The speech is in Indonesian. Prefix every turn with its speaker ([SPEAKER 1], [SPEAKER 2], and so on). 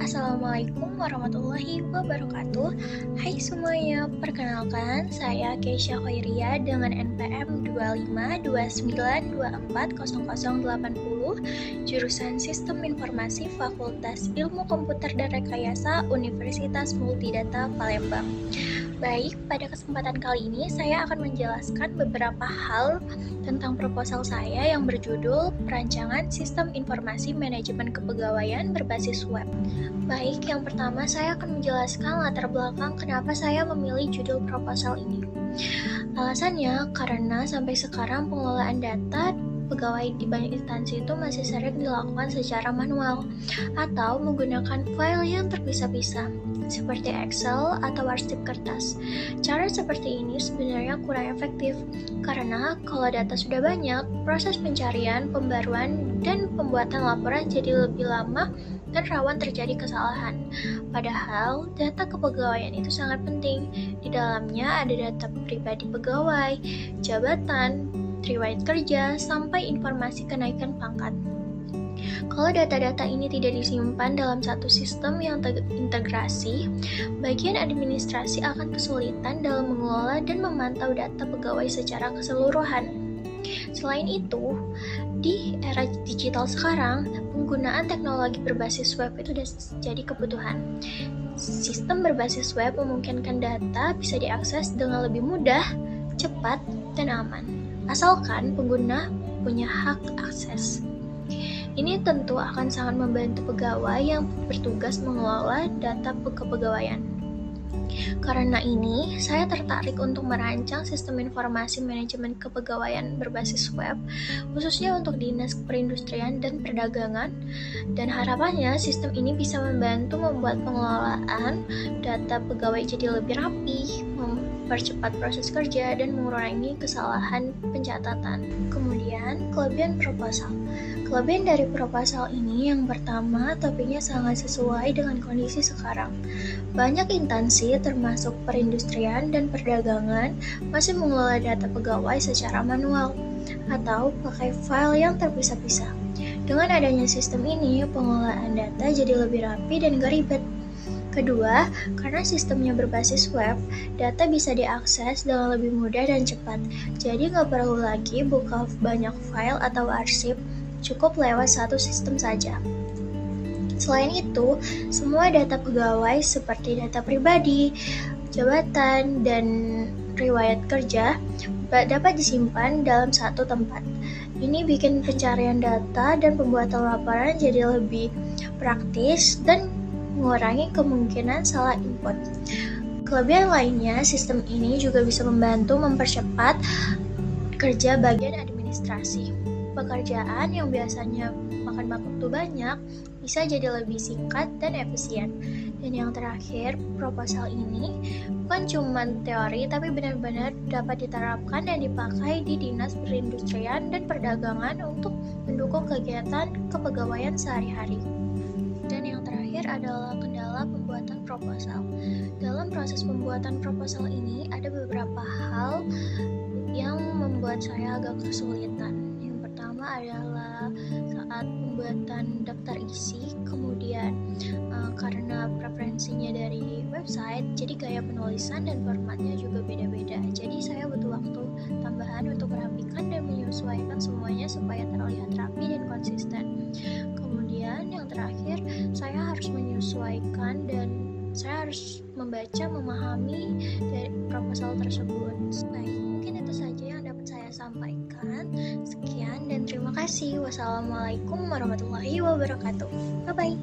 [SPEAKER 1] Assalamualaikum warahmatullahi wabarakatuh. Hai semuanya, perkenalkan saya Keisha Khairia dengan NPM 2529240080, jurusan Sistem Informasi Fakultas Ilmu Komputer dan Rekayasa Universitas Multidata Palembang. Baik, pada kesempatan kali ini saya akan menjelaskan beberapa hal tentang proposal saya yang berjudul Perancangan Sistem Informasi Manajemen Kepegawaian Berbasis Web. Baik, yang pertama saya akan menjelaskan latar belakang kenapa saya memilih judul proposal ini. Alasannya karena sampai sekarang pengelolaan data pegawai di banyak instansi itu masih sering dilakukan secara manual atau menggunakan file yang terpisah-pisah seperti Excel atau arsip kertas. Cara seperti ini sebenarnya kurang efektif karena kalau data sudah banyak, proses pencarian, pembaruan, dan pembuatan laporan jadi lebih lama dan rawan terjadi kesalahan. Padahal data kepegawaian itu sangat penting. Di dalamnya ada data pribadi pegawai, jabatan, riwayat kerja, sampai informasi kenaikan pangkat. Kalau data-data ini tidak disimpan dalam satu sistem yang terintegrasi, bagian administrasi akan kesulitan dalam mengelola dan memantau data pegawai secara keseluruhan. Selain itu, di era digital sekarang, penggunaan teknologi berbasis web itu sudah jadi kebutuhan. Sistem berbasis web memungkinkan data bisa diakses dengan lebih mudah, cepat, dan aman, asalkan pengguna punya hak akses. Ini tentu akan sangat membantu pegawai yang bertugas mengelola data kepegawaian. Karena ini, saya tertarik untuk merancang sistem informasi manajemen kepegawaian berbasis web, khususnya untuk Dinas Perindustrian dan Perdagangan, dan harapannya sistem ini bisa membantu membuat pengelolaan data pegawai jadi lebih rapi, mempercepat proses kerja, dan mengurangi kesalahan pencatatan. Kemudian, kelebihan proposal. Kelebihan dari proposal ini yang pertama, topiknya sangat sesuai dengan kondisi sekarang. Banyak instansi termasuk perindustrian dan perdagangan masih mengelola data pegawai secara manual atau pakai file yang terpisah-pisah. Dengan adanya sistem ini, pengelolaan data jadi lebih rapi dan gak ribet. Kedua, karena sistemnya berbasis web, data bisa diakses dengan lebih mudah dan cepat. Jadi nggak perlu lagi buka banyak file atau arsip, cukup lewat satu sistem saja. Selain itu, semua data pegawai seperti data pribadi, jabatan, dan riwayat kerja dapat disimpan dalam satu tempat. Ini bikin pencarian data dan pembuatan laporan jadi lebih praktis dan mengurangi kemungkinan salah input. Kelebihan lainnya, sistem ini juga bisa membantu mempercepat kerja bagian administrasi. Pekerjaan yang biasanya makan waktu banyak bisa jadi lebih singkat dan efisien. Dan yang terakhir, proposal ini bukan cuma teori tapi benar-benar dapat diterapkan dan dipakai di Dinas Perindustrian dan Perdagangan untuk mendukung kegiatan kepegawaian sehari-hari. Dan yang terakhir adalah kendala pembuatan proposal. Dalam proses pembuatan proposal ini ada beberapa hal yang membuat saya agak kesulitan. Yang pertama adalah saat pembuatan daftar isi, kemudian karena preferensinya dari website, jadi gaya penulisan dan formatnya juga beda-beda. Jadi saya butuh waktu tambahan untuk merapikan dan menyesuaikan semuanya supaya terlihat rapi dan konsisten. Kemudian yang terakhir, saya harus menyesuaikan dan saya harus membaca, memahami dari proposal tersebut. Baik, mungkin itu saja yang dapat saya sampaikan. Sekian dan terima kasih. Wassalamualaikum warahmatullahi wabarakatuh. Bye-bye.